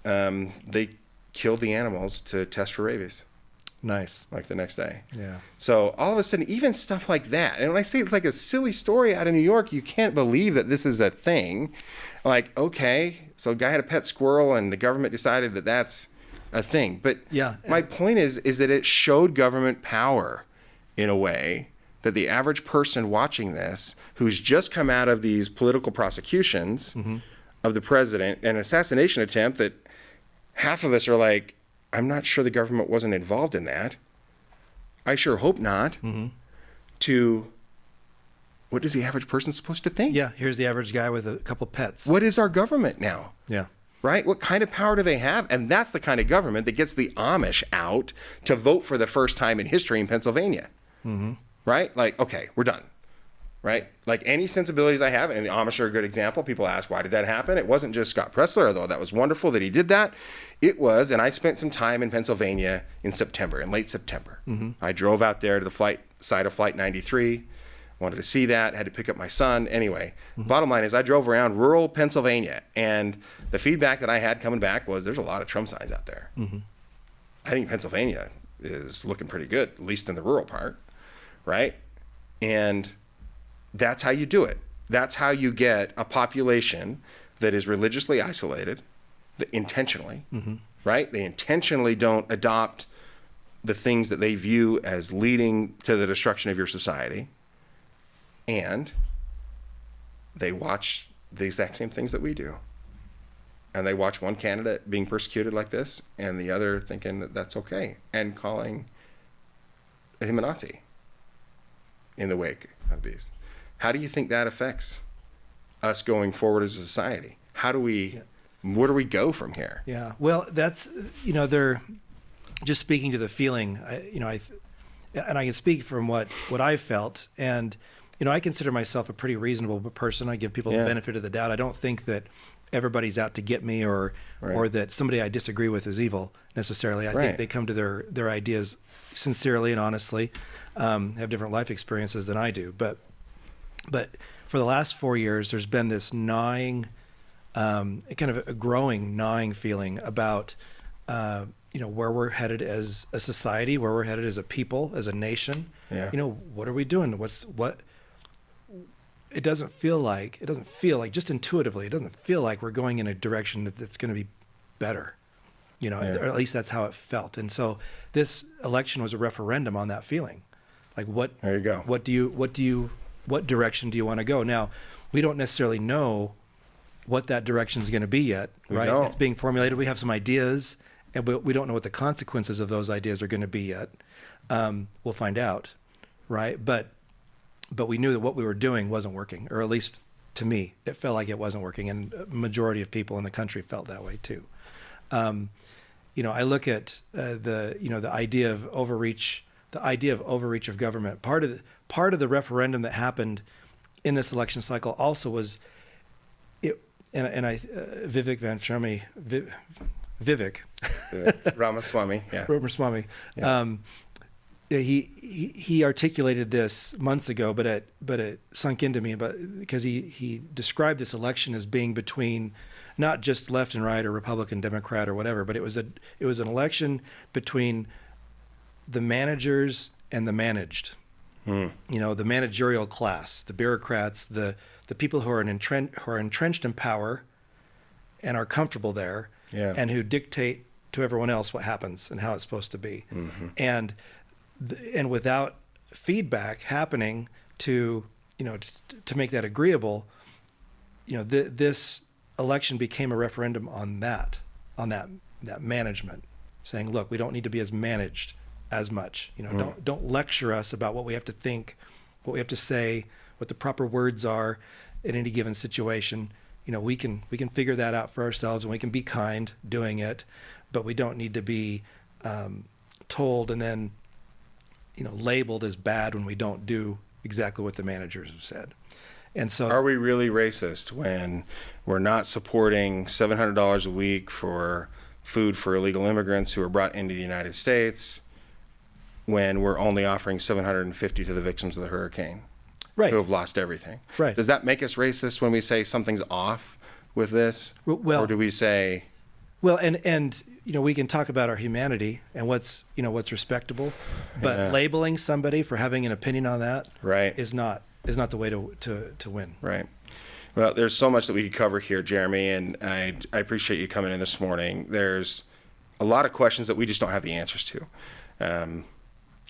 They killed the animals to test for rabies. Nice. Like the next day. Yeah. So all of a sudden, even stuff like that. And when I say it's like a silly story out of New York, you can't believe that this is a thing. Like, okay, so a guy had a pet squirrel and the government decided that that's a thing. But my point is that it showed government power in a way that the average person watching this, who's just come out of these political prosecutions mm-hmm. of the president, an assassination attempt that half of us are like, I'm not sure the government wasn't involved in that. I sure hope not. Mm-hmm. To what is the average person supposed to think? Yeah, here's the average guy with a couple pets. What is our government now? Yeah. Right? What kind of power do they have? And that's the kind of government that gets the Amish out to vote for the first time in history in Pennsylvania. Mm-hmm. Right? Like, okay, we're done. right? Like any sensibilities I have, and the Amish are a good example. People ask, why did that happen? It wasn't just Scott Pressler, although that was wonderful that he did that. It was, and I spent some time in Pennsylvania in late September. I drove out there to the side of Flight 93, wanted to see that, had to pick up my son. Anyway, bottom line is I drove around rural Pennsylvania, and the feedback that I had coming back was there's a lot of Trump signs out there. I think Pennsylvania is looking pretty good, at least in the rural part, right? And that's how you do it. That's how you get a population that is religiously isolated, intentionally, right? They intentionally don't adopt the things that they view as leading to the destruction of your society. And they watch the exact same things that we do. And they watch one candidate being persecuted like this and the other thinking that that's okay and calling him a Nazi in the wake of these. How do you think that affects us going forward as a society? Where do we go from here? Yeah, well, that's, they're just speaking to the feeling, and I can speak from what I've felt. And, I consider myself a pretty reasonable person. I give people the benefit of the doubt. I don't think that everybody's out to get me or that somebody I disagree with is evil necessarily. I think they come to their ideas sincerely and honestly, have different life experiences than I do. But for the last 4 years, there's been this gnawing, kind of a growing gnawing feeling about, where we're headed as a society, where we're headed as a people, as a nation. Yeah. What are we doing? It doesn't feel like, just intuitively, it doesn't feel like we're going in a direction that's going to be better, or at least that's how it felt. And so this election was a referendum on that feeling. Like there you go. What direction do you want to go? Now, we don't necessarily know what that direction is going to be yet, right? It's being formulated. We have some ideas, and we don't know what the consequences of those ideas are going to be yet. We'll find out, right? But we knew that what we were doing wasn't working, or at least to me, it felt like it wasn't working, and a majority of people in the country felt that way too. I look at the idea of overreach. The idea of overreach of government. Part of the referendum that happened in this election cycle also was it, and Vivek Ramaswamy, Ramaswamy. He articulated this months ago, but it sunk into me because he described this election as being between not just left and right or Republican, Democrat or whatever, but it was an election between the managers and the managed. The managerial class, the bureaucrats, the people who are entrenched in power and are comfortable there, and who dictate to everyone else what happens and how it's supposed to be. And without feedback happening to make that agreeable, this election became a referendum on that management, saying, look, we don't need to be as managed as much. Don't lecture us about what we have to think, what we have to say, what the proper words are in any given situation. We can figure that out for ourselves, and we can be kind doing it, but we don't need to be told and then labeled as bad when we don't do exactly what the managers have said. And so, are we really racist when we're not supporting $700 a week for food for illegal immigrants who are brought into the United States, when we're only offering $750 to the victims of the hurricane, who have lost everything? Right. Does that make us racist when we say something's off with this? Well, or do we say... Well, and we can talk about our humanity and what's respectable, but labeling somebody for having an opinion on that is not the way to win. Right. Well, there's so much that we could cover here, Jeremy, and I appreciate you coming in this morning. There's a lot of questions that we just don't have the answers to.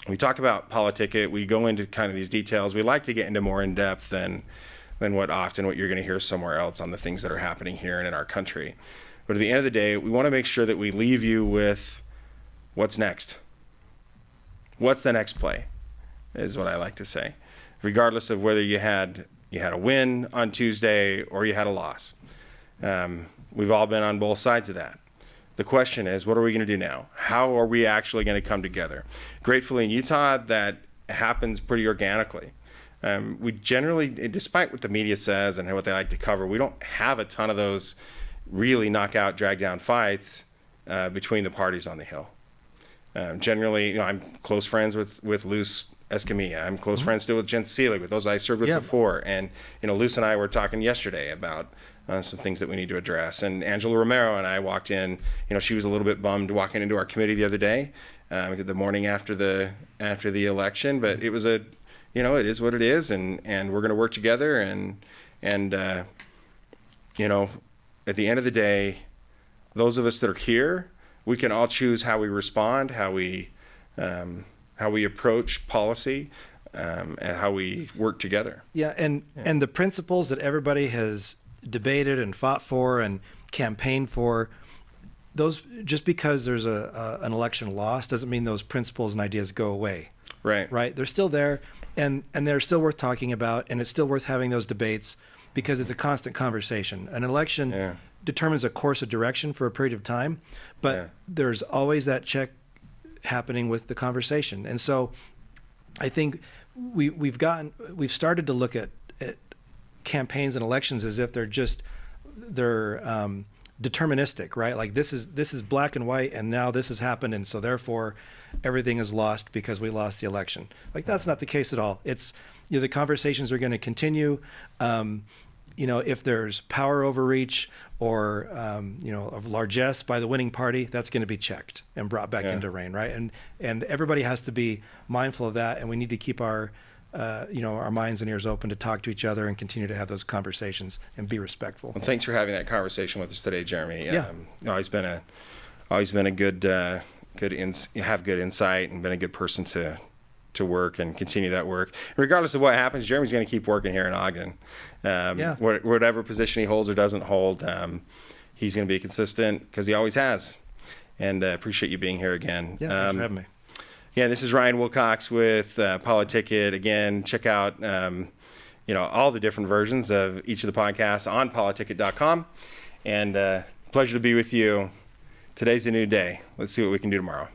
We talk about PoliticIt. We go into kind of these details. We like to get into more in depth than what you're going to hear somewhere else on the things that are happening here and in our country. But at the end of the day, we want to make sure that we leave you with what's next. What's the next play, is what I like to say, regardless of whether you had a win on Tuesday or you had a loss. We've all been on both sides of that. The question is, what are we going to do now? How are we actually going to come together? Gratefully in Utah, that happens pretty organically. we generally, despite what the media says and what they like to cover, we don't have a ton of those really knockout, drag down fights between the parties on the Hill. Generally, I'm close friends with Luz Escamilla. I'm close friends still with Jen Seelig, with those I served with before. And, Luz and I were talking yesterday about some things that we need to address. And Angela Romero and I walked in, she was a little bit bummed walking into our committee the other day, the morning after the election, but it was it is what it is, and we're going to work together, and at the end of the day, those of us that are here, we can all choose how we respond, how we approach policy, and how we work together. Yeah, and the principles that everybody has debated and fought for and campaigned for, those, just because there's an election lost doesn't mean those principles and ideas go away. Right. They're still there, and they're still worth talking about, and it's still worth having those debates because it's a constant conversation. An election determines a course of direction for a period of time, but there's always that check happening with the conversation. And so I think we've started to look at campaigns and elections as if they're deterministic, right? Like this is black and white, and now this has happened, and so therefore everything is lost because we lost the election. Like that's not the case at all. It's the conversations are going to continue. If there's power overreach or of largesse by the winning party, that's going to be checked and brought back into reign, right? And everybody has to be mindful of that, and we need to keep our minds and ears open to talk to each other and continue to have those conversations and be respectful. Well, thanks for having that conversation with us today, Jeremy. Always been a good have good insight and been a good person to work and continue that work. Regardless of what happens, Jeremy's going to keep working here in Ogden. Whatever position he holds or doesn't hold, he's going to be consistent because he always has. And appreciate you being here again. Yeah, thanks for having me. Yeah, this is Ryan Wilcox with PoliticIt. Again, check out all the different versions of each of the podcasts on politicit.com. And pleasure to be with you. Today's a new day. Let's see what we can do tomorrow.